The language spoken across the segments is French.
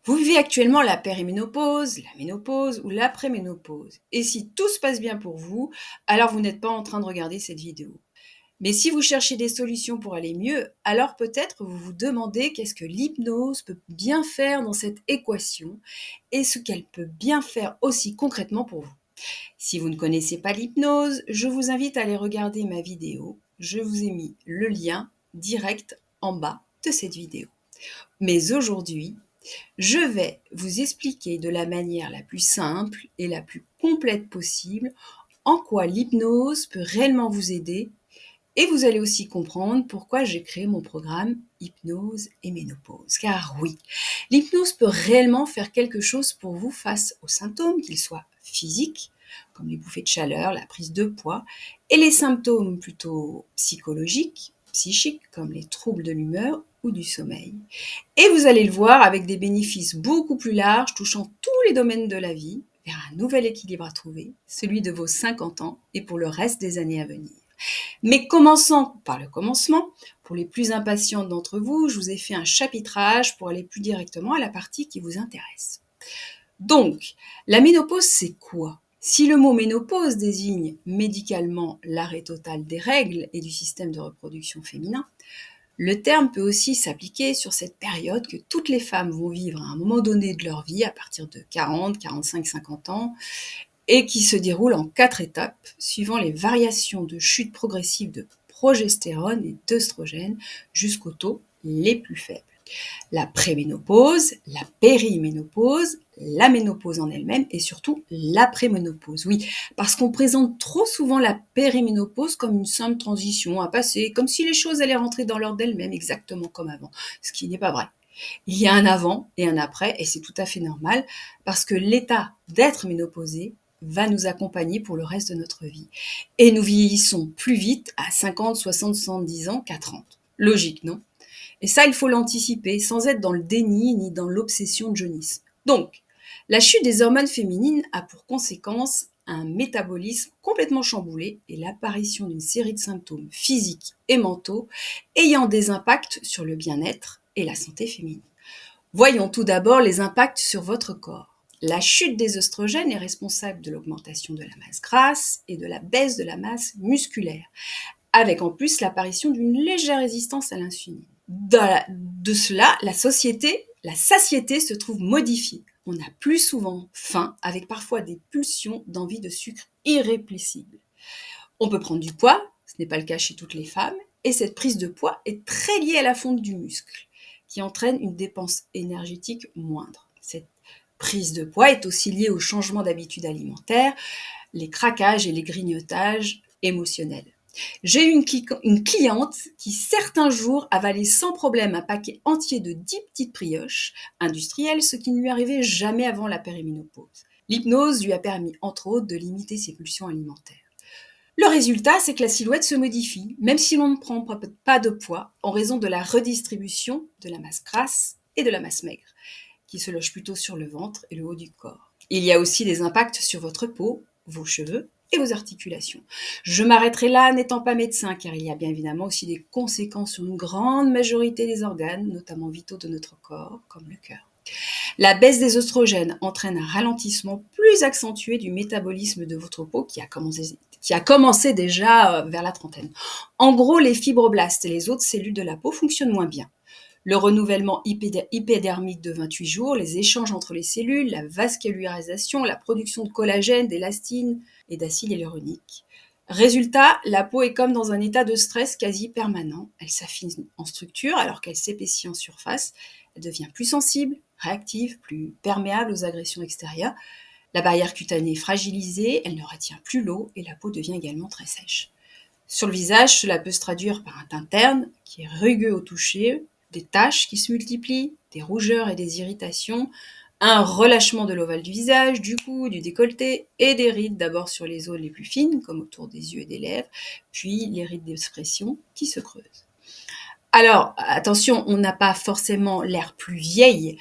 Vous vivez actuellement la périménopause, la ménopause ou l'après-ménopause. Et si tout se passe bien pour vous, alors vous n'êtes pas en train de regarder cette vidéo. Mais si vous cherchez des solutions pour aller mieux, alors peut-être vous vous demandez qu'est-ce que l'hypnose peut bien faire dans cette équation et ce qu'elle peut bien faire aussi concrètement pour vous. Si vous ne connaissez pas l'hypnose, je vous invite à aller regarder ma vidéo. Je vous ai mis le lien direct en bas de cette vidéo. Mais aujourd'hui, je vais vous expliquer de la manière la plus simple et la plus complète possible en quoi l'hypnose peut réellement vous aider et vous allez aussi comprendre pourquoi j'ai créé mon programme Hypnose et Ménopause. Car oui, l'hypnose peut réellement faire quelque chose pour vous face aux symptômes, qu'ils soient physiques, comme les bouffées de chaleur, la prise de poids, et les symptômes plutôt psychiques, comme les troubles de l'humeur ou du sommeil. Et vous allez le voir avec des bénéfices beaucoup plus larges touchant tous les domaines de la vie, vers un nouvel équilibre à trouver, celui de vos 50 ans et pour le reste des années à venir. Mais commençons par le commencement. Pour les plus impatients d'entre vous, je vous ai fait un chapitrage pour aller plus directement à la partie qui vous intéresse. Donc, la ménopause, c'est quoi? Si le mot ménopause désigne médicalement l'arrêt total des règles et du système de reproduction féminin, le terme peut aussi s'appliquer sur cette période que toutes les femmes vont vivre à un moment donné de leur vie, à partir de 40, 45, 50 ans, et qui se déroule en 4 étapes, suivant les variations de chute progressive de progestérone et d'œstrogène jusqu'aux taux les plus faibles. La préménopause, la périménopause, la ménopause en elle-même et surtout l'après-ménopause. Oui, parce qu'on présente trop souvent la périménopause comme une simple transition à passer, comme si les choses allaient rentrer dans l'ordre d'elles-mêmes, exactement comme avant, ce qui n'est pas vrai. Il y a un avant et un après, et c'est tout à fait normal, parce que l'état d'être ménopausé va nous accompagner pour le reste de notre vie. Et nous vieillissons plus vite à 50, 60, 70 ans qu'à 30. Logique, non? Et ça, il faut l'anticiper sans être dans le déni ni dans l'obsession de jeunisme. Donc, la chute des hormones féminines a pour conséquence un métabolisme complètement chamboulé et l'apparition d'une série de symptômes physiques et mentaux ayant des impacts sur le bien-être et la santé féminine. Voyons tout d'abord les impacts sur votre corps. La chute des œstrogènes est responsable de l'augmentation de la masse grasse et de la baisse de la masse musculaire, avec en plus l'apparition d'une légère résistance à l'insuline. De cela, la satiété se trouve modifiée. On a plus souvent faim, avec parfois des pulsions d'envie de sucre irrépressibles. On peut prendre du poids, ce n'est pas le cas chez toutes les femmes, et cette prise de poids est très liée à la fonte du muscle, qui entraîne une dépense énergétique moindre. Cette prise de poids est aussi liée au changement d'habitude alimentaire, les craquages et les grignotages émotionnels. J'ai eu une cliente qui, certains jours, avalait sans problème un paquet entier de 10 petites brioches industrielles, ce qui ne lui arrivait jamais avant la périménopause. L'hypnose lui a permis, entre autres, de limiter ses pulsions alimentaires. Le résultat, c'est que la silhouette se modifie, même si l'on ne prend pas de poids, en raison de la redistribution de la masse grasse et de la masse maigre, qui se loge plutôt sur le ventre et le haut du corps. Il y a aussi des impacts sur votre peau, vos cheveux et vos articulations. Je m'arrêterai là n'étant pas médecin, car il y a bien évidemment aussi des conséquences sur une grande majorité des organes, notamment vitaux de notre corps, comme le cœur. La baisse des œstrogènes entraîne un ralentissement plus accentué du métabolisme de votre peau qui a commencé déjà vers la trentaine. En gros, les fibroblastes et les autres cellules de la peau fonctionnent moins bien. Le renouvellement hypodermique de 28 jours, les échanges entre les cellules, la vascularisation, la production de collagène, d'élastine et d'acide hyaluronique. Résultat, la peau est comme dans un état de stress quasi permanent. Elle s'affine en structure alors qu'elle s'épaissit en surface. Elle devient plus sensible, réactive, plus perméable aux agressions extérieures. La barrière cutanée est fragilisée, elle ne retient plus l'eau et la peau devient également très sèche. Sur le visage, cela peut se traduire par un teint terne qui est rugueux au toucher, des taches qui se multiplient, des rougeurs et des irritations, un relâchement de l'ovale du visage, du cou, du décolleté et des rides d'abord sur les zones les plus fines, comme autour des yeux et des lèvres, puis les rides d'expression qui se creusent. Alors, attention, on n'a pas forcément l'air plus vieille,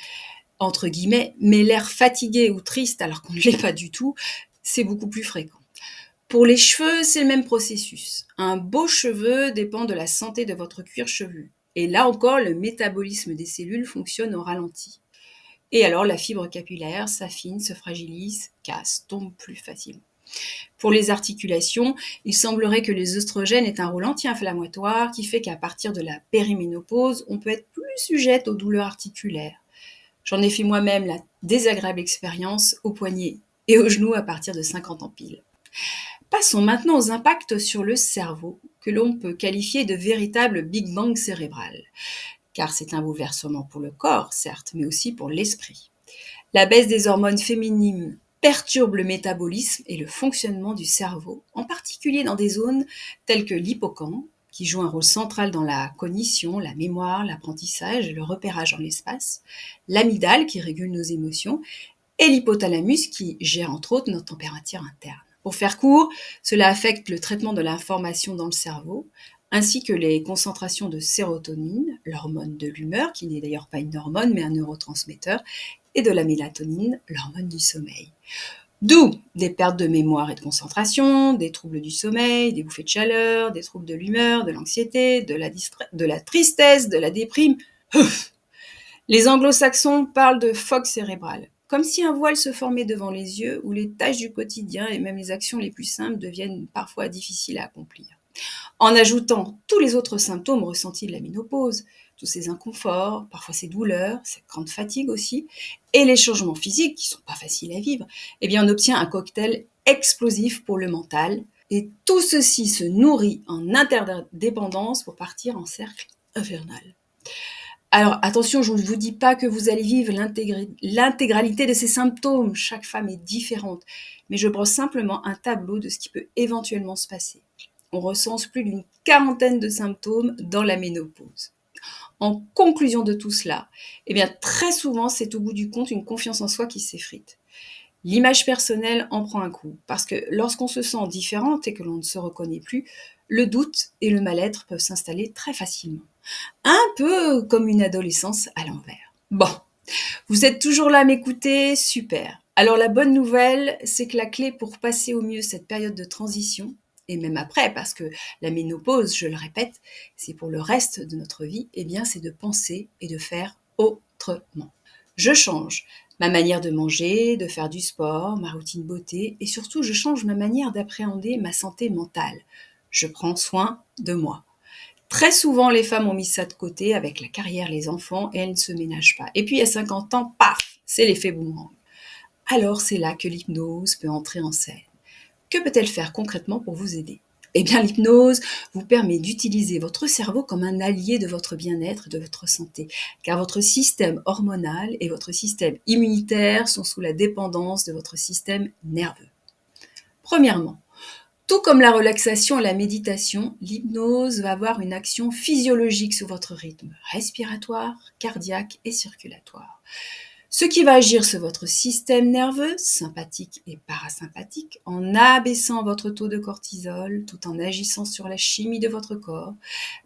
entre guillemets, mais l'air fatigué ou triste alors qu'on ne l'est pas du tout, c'est beaucoup plus fréquent. Pour les cheveux, c'est le même processus. Un beau cheveu dépend de la santé de votre cuir chevelu. Et là encore, le métabolisme des cellules fonctionne au ralenti. Et alors la fibre capillaire s'affine, se fragilise, casse, tombe plus facilement. Pour les articulations, il semblerait que les œstrogènes aient un rôle anti-inflammatoire qui fait qu'à partir de la périménopause, on peut être plus sujette aux douleurs articulaires. J'en ai fait moi-même la désagréable expérience aux poignets et aux genoux à partir de 50 ans pile. Passons maintenant aux impacts sur le cerveau, que l'on peut qualifier de véritable Big Bang cérébral, car c'est un bouleversement pour le corps, certes, mais aussi pour l'esprit. La baisse des hormones féminines perturbe le métabolisme et le fonctionnement du cerveau, en particulier dans des zones telles que l'hippocampe, qui joue un rôle central dans la cognition, la mémoire, l'apprentissage et le repérage dans l'espace, l'amygdale qui régule nos émotions, et l'hypothalamus qui gère entre autres notre température interne. Pour faire court, cela affecte le traitement de l'information dans le cerveau, ainsi que les concentrations de sérotonine, l'hormone de l'humeur, qui n'est d'ailleurs pas une hormone mais un neurotransmetteur, et de la mélatonine, l'hormone du sommeil. D'où des pertes de mémoire et de concentration, des troubles du sommeil, des bouffées de chaleur, des troubles de l'humeur, de l'anxiété, de la tristesse, de la déprime. Les anglo-saxons parlent de fog cérébral, comme si un voile se formait devant les yeux où les tâches du quotidien et même les actions les plus simples deviennent parfois difficiles à accomplir. En ajoutant tous les autres symptômes ressentis de la ménopause, tous ces inconforts, parfois ces douleurs, cette grande fatigue aussi, et les changements physiques qui ne sont pas faciles à vivre, eh bien on obtient un cocktail explosif pour le mental. Et tout ceci se nourrit en interdépendance pour partir en cercle infernal. Alors attention, je ne vous dis pas que vous allez vivre l'intégralité de ces symptômes, chaque femme est différente, mais je brosse simplement un tableau de ce qui peut éventuellement se passer. On recense plus d'une quarantaine de symptômes dans la ménopause. En conclusion de tout cela, eh bien très souvent c'est au bout du compte une confiance en soi qui s'effrite. L'image personnelle en prend un coup, parce que lorsqu'on se sent différente et que l'on ne se reconnaît plus, le doute et le mal-être peuvent s'installer très facilement. Un peu comme une adolescence à l'envers. Bon, vous êtes toujours là à m'écouter, super. Alors la bonne nouvelle, c'est que la clé pour passer au mieux cette période de transition, et même après, parce que la ménopause, je le répète, c'est pour le reste de notre vie, eh bien c'est de penser et de faire autrement. Je change ma manière de manger, de faire du sport, ma routine beauté, et surtout je change ma manière d'appréhender ma santé mentale. Je prends soin de moi. Très souvent, les femmes ont mis ça de côté avec la carrière, les enfants, et elles ne se ménagent pas. Et puis à 50 ans, paf, c'est l'effet boomerang. Alors c'est là que l'hypnose peut entrer en scène. Que peut-elle faire concrètement pour vous aider? Eh bien, l'hypnose vous permet d'utiliser votre cerveau comme un allié de votre bien-être et de votre santé, car votre système hormonal et votre système immunitaire sont sous la dépendance de votre système nerveux. Premièrement, tout comme la relaxation et la méditation, l'hypnose va avoir une action physiologique sur votre rythme respiratoire, cardiaque et circulatoire. Ce qui va agir sur votre système nerveux, sympathique et parasympathique, en abaissant votre taux de cortisol, tout en agissant sur la chimie de votre corps,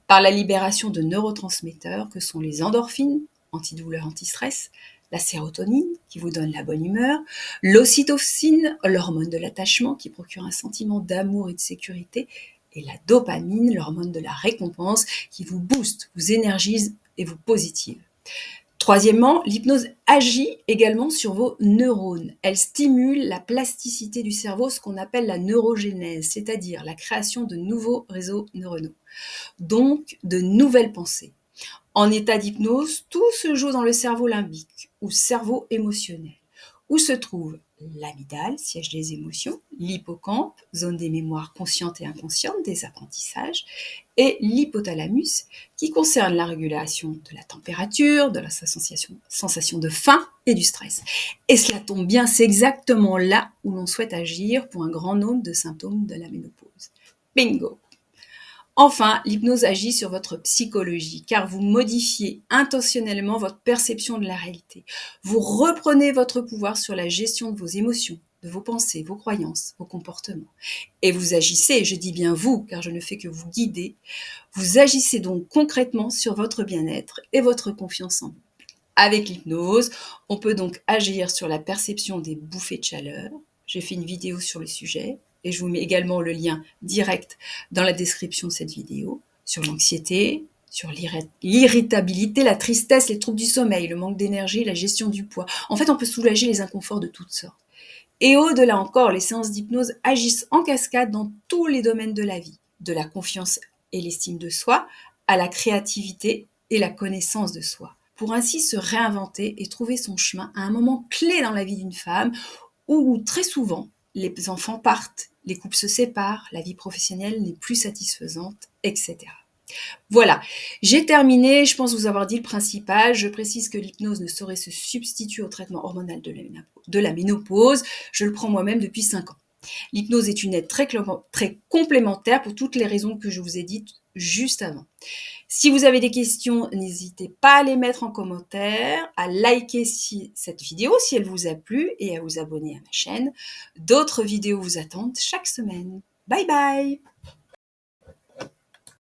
par la libération de neurotransmetteurs que sont les endorphines, antidouleurs, antistress, la sérotonine, qui vous donne la bonne humeur, l'ocytocine, l'hormone de l'attachement, qui procure un sentiment d'amour et de sécurité, et la dopamine, l'hormone de la récompense, qui vous booste, vous énergise et vous positive. Troisièmement, l'hypnose agit également sur vos neurones. Elle stimule la plasticité du cerveau, ce qu'on appelle la neurogénèse, c'est-à-dire la création de nouveaux réseaux neuronaux, donc de nouvelles pensées. En état d'hypnose, tout se joue dans le cerveau limbique ou cerveau émotionnel, où se trouve l'amygdale, siège des émotions, l'hippocampe, zone des mémoires conscientes et inconscientes, des apprentissages, et l'hypothalamus, qui concerne la régulation de la température, de la sensation de faim et du stress. Et cela tombe bien, c'est exactement là où l'on souhaite agir pour un grand nombre de symptômes de la ménopause. Bingo! Enfin, l'hypnose agit sur votre psychologie, car vous modifiez intentionnellement votre perception de la réalité. Vous reprenez votre pouvoir sur la gestion de vos émotions, de vos pensées, vos croyances, vos comportements. Et vous agissez, je dis bien vous, car je ne fais que vous guider, vous agissez donc concrètement sur votre bien-être et votre confiance en vous. Avec l'hypnose, on peut donc agir sur la perception des bouffées de chaleur. J'ai fait une vidéo sur le sujet et je vous mets également le lien direct dans la description de cette vidéo, sur l'anxiété, sur l'irritabilité, la tristesse, les troubles du sommeil, le manque d'énergie, la gestion du poids. En fait, on peut soulager les inconforts de toutes sortes. Et au-delà encore, les séances d'hypnose agissent en cascade dans tous les domaines de la vie, de la confiance et l'estime de soi, à la créativité et la connaissance de soi, pour ainsi se réinventer et trouver son chemin à un moment clé dans la vie d'une femme où très souvent les enfants partent, les couples se séparent, la vie professionnelle n'est plus satisfaisante, etc. Voilà, j'ai terminé, je pense vous avoir dit le principal. Je précise que l'hypnose ne saurait se substituer au traitement hormonal de la ménopause. Je le prends moi-même depuis 5 ans. L'hypnose est une aide très complémentaire pour toutes les raisons que je vous ai dites juste avant. Si vous avez des questions, n'hésitez pas à les mettre en commentaire, à liker cette vidéo si elle vous a plu et à vous abonner à ma chaîne. D'autres vidéos vous attendent chaque semaine. Bye bye!